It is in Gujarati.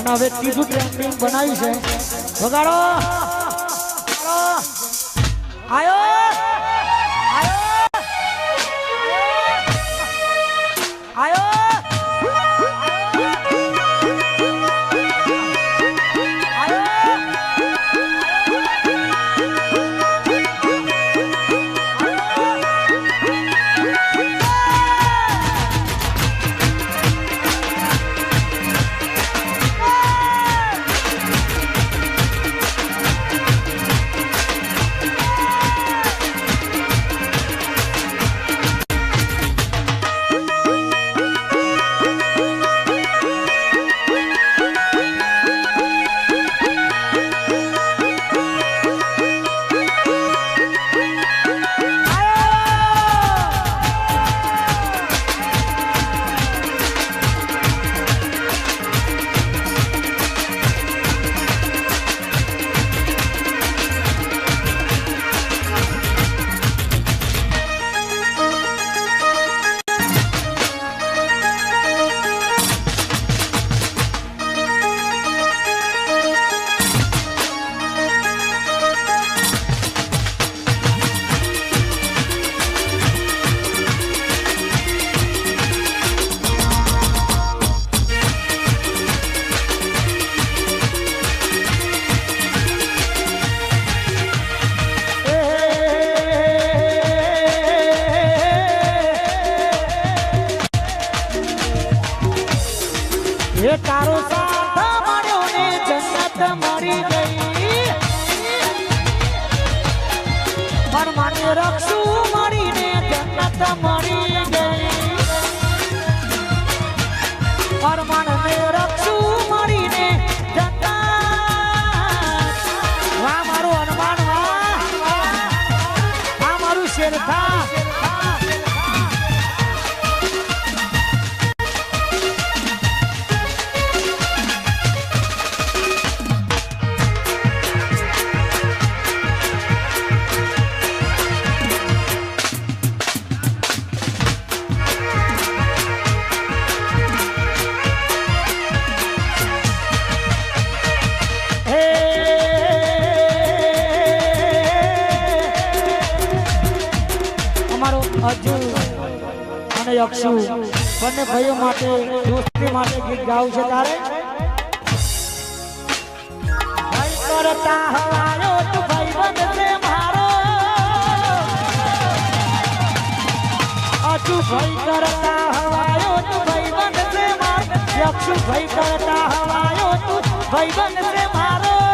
અને હવે ત્રીજું ટ્રેન્ડિંગ બનાવ્યું છે વગાડો આયો આયો ये तारो साथ मळ्यो ने जन्नत मळी गई पर माने रक्षु मळी ने जन्नत मळी गई पर माने रक्षु मळी ने जन्नत वाह मारो हनुमान वाह मारू शेर था अजू અને અક્ષુ બંને ભાઈઓ માટે દોસ્તી માટે ગીત ગાવું છે તારે ભાઈ કરતા હવાયો તું ભાઈબંધ છે મારો અજુ ભાઈ કરતા હવાયો તું ભાઈબંધ છે મારો અક્ષુ ભાઈ કરતા હવાયો તું ભાઈબંધ છે મારો